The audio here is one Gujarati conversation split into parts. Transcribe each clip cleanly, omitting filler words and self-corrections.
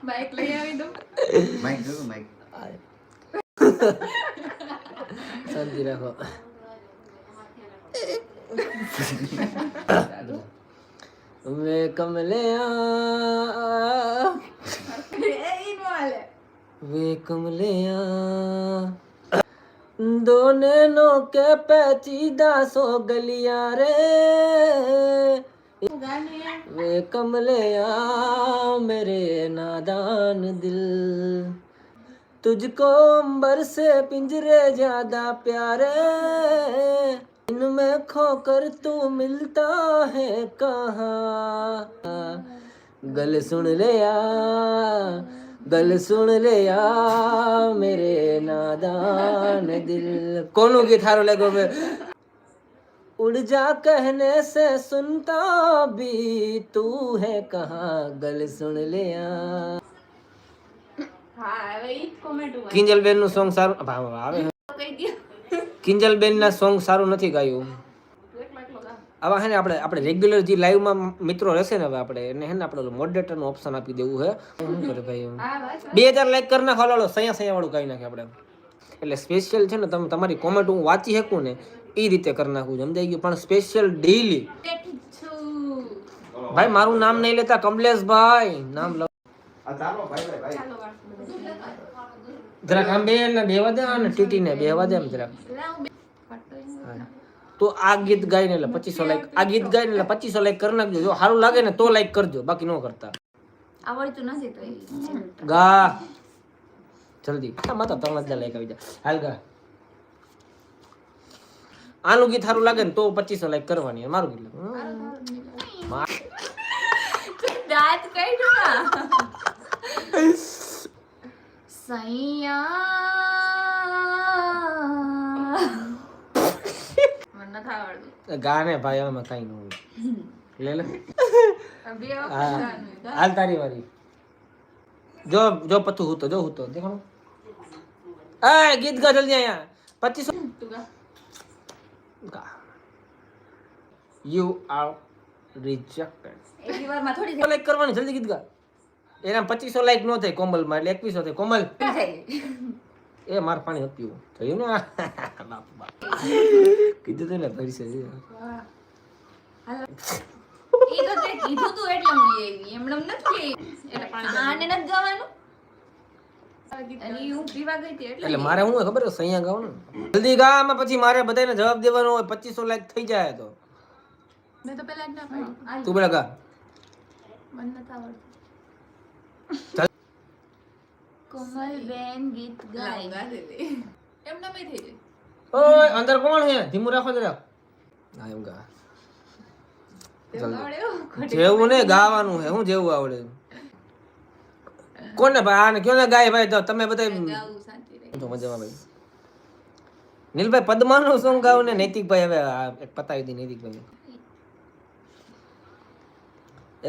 બાઈક લઈ આવી દો. માઈક જો માઈક. શાંતિ રાખો. वे कमलिया वे कमलिया दो नैनों के पैचीदा सो गलियां रे वे कमलिया मेरे नादान दिल तुझको अंबर से पिंजरे ज्यादा प्यारे इनमें खोकर तू मिलता है कहाँ गल सुन ले या मेरे नादान दिल. કોનું ગીત સારું લાગ્યું? હવે उड़ जा कहने से सुनता भी तू है कहाँ गल सुन ले या. હા હવે ઈ કોમેન્ટ ઉપર કિંજલ બેન નું સોંગ સારું આવે. કહી દો. કિંજલ બેન ના સોંગ સારું નથી ગાયું. આવા હે ને આપણે રેગ્યુલર જે લાઈવ માં મિત્રો રહેશે ને હવે આપણે એને હે ને આપણે મોડરેટર નું ઓપ્શન આપી દેવું છે. શું કરે ભાઈ? હા બસ 2000 લાઈક કરી નાખો. હાલો સયા વાળું કાઈ નાખે આપણે. એટલે સ્પેશિયલ છે ને તમે તમારી કોમેન્ટ હું વાંચી શકું ને એ રીતે કરી નાખું. સમજાઈ ગયું? પણ સ્પેશિયલ ડેઈલી ભાઈ મારું નામ નહીં લેતા કમલેશભાઈ નામ લો. આ ચાલો ભાઈ ભાઈ. ચાલો વાળ. જરાક આમ બેન ને બેવા દે અને ટીટી ને બેવા દે એમ જરાક. તો આ ગીત ગાઈને એટલે 2500 લાઈક. આ ગીત ગાઈને એટલે 2500 લાઈક કરી નાખજો. જો સારું લાગે ને તો લાઈક કરજો, બાકી ન કરતા. આવડતું નથી તો ગા જલ્દી માતા 3000 લાઈક આવી જાય. હાલ ગા. આનું ગીત સારું લાગે ને તો 2500 લાઈક કરવાની. મારું ગીત દાંત કાઢ્યા સૈયા મને નથી આવડતું ગાને ભાઈ આમાં કઈ ન હોય. લે લે અભી હાલ તારી વારી. જો જો પતું હું તો જો હું તો દેખાણું. એ ગીત ગા જલ્દી અહીંયા 2500 તું ગા ગા. You are rejected. એક વારમાં થોડી લાઈક કરવાની જલ્દી ગીત ગા. એના 2500 લાઈક નો થાય કોમલ માં એટલે 2100 થાય. કોમલ એ માર પાણી હપ્યું થયું ને. બાપ બાપ કીધું તો ને પૈસે ઈ તો તે કીધું તું એટલે હું લઈ આવી એમણમ નથી એટલે પાણી આને નથી ગાવાનું અને હું પીવા ગઈ હતી એટલે મારે શું હોય ખબર છે? સૈયા ગાવ ને જલ્દી ગા. આમાં પછી મારે બધાને જવાબ દેવાનો હોય. 2500 લાઈક થઈ જાય તો મેં તો પહેલા જ ના પાડી તું પેલા ગા. મને નથી આવડતું કોમલ બેન ગીત ગાય એમ ના થઈ જાય ઓય અંદર કોણ છે? ધીમું રાખો જરા. હા એમ ગા. જેવું ને ગાવાનું છે. હું જેવું આવડે કોને ભાઈ આને કયો ને ગાય ભાઈ. તો તમે બધા ગાવું શાંતિ રહે તો મજામાં ભાઈ. નીલભાઈ પદ્માનું સોંગ ગાવ ને. નૈતિકભાઈ હવે એક પતાવી દી. નૈતિકભાઈ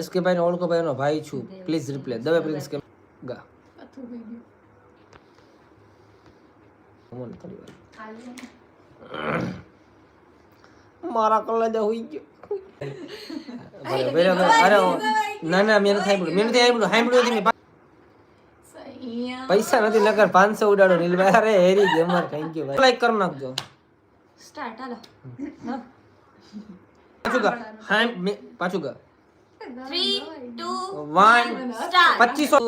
એસકે ભાઈ ને ઓળખો ભાઈ નો ભાઈ છું. પ્લીઝ રિપ્લે દવે પ્રિન્સ કે ગા. પથું થઈ ગયું મોન થોડી વાર મારા કલેજા હોઈ ગયો. બરાબર. અરે ના ના મેં નથી સાંભળ્યું. પૈસા નથી નકર 500 ઉડાડો નીલભાઈ. અરે હેરી ગેમર થેન્ક યુ ભાઈ. લાઈક કરી નાખજો. સ્ટાર્ટ હાલો પાછું ગા. હા પાછું ગા. 3 2 1 સ્ટાર્ટ 2500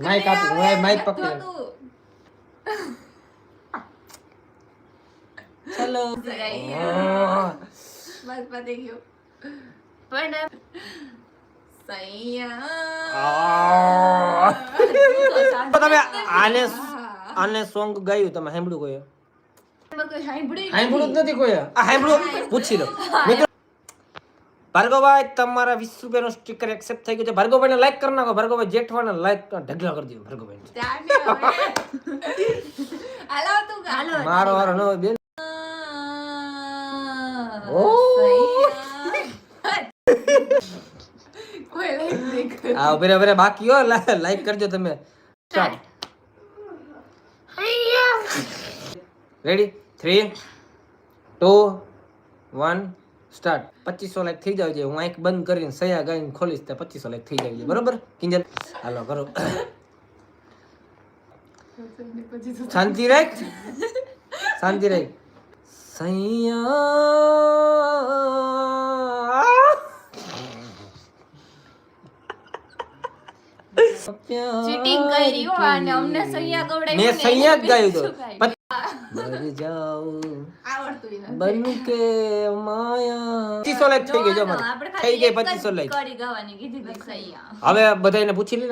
માઈક આપો. માઈક પકડ. હેલો બસ પતી ગયું પણ સૈયા તમે આને સોંગ ગાયું તમે સાંભળ્યું કોઈ? સાંભળ્યું જ નથી કોઈ. આ સાંભળ્યું પૂછી લો મિત્રો. ભાર્ગવભાઈ તમારા 20 રૂપિયાનો સ્ટીકર એક્સેપ્ટ થઈ ગયો છે. ભાર્ગવભાઈને લાઈક કરી નાખો. ભાર્ગવભાઈ જેઠવાને લાઈક ઢગલા કરી દો. ભાર્ગવભાઈ મારો વારો ન હોય બેન. આ ઉભરે બાકી હો. લાઈક કરજો તમે. સ્ટાર્ટ. રેડી 3 2 1 સ્ટાર્ટ 2500 લાઈક થઈ જાવ છે હું આંખ બંધ કરીને સયા ગાઈને ખોલીશ તો 2500 લાઈક થઈ જાય છે બરોબર કિંજલ હાલો કરો શાંતિ રાખ શાંતિ રાખ સૈયા ચીટિંગ કરી હો અને અમને સૈયા ગવડાવ્યું મેં ને સૈયા જ ગાયું તો શું ગાયું? મર જાઉં આવડતું ય નથી. બન કે માયા 2500 લાઈક થઈ ગઈ જો No, no, મારે આપણે થઈ ખાલી ગઈ એક જ 2500 લાઈક કડી ગાવાની કીધી હતી સૈયા હવે બધાને પૂછી લે ને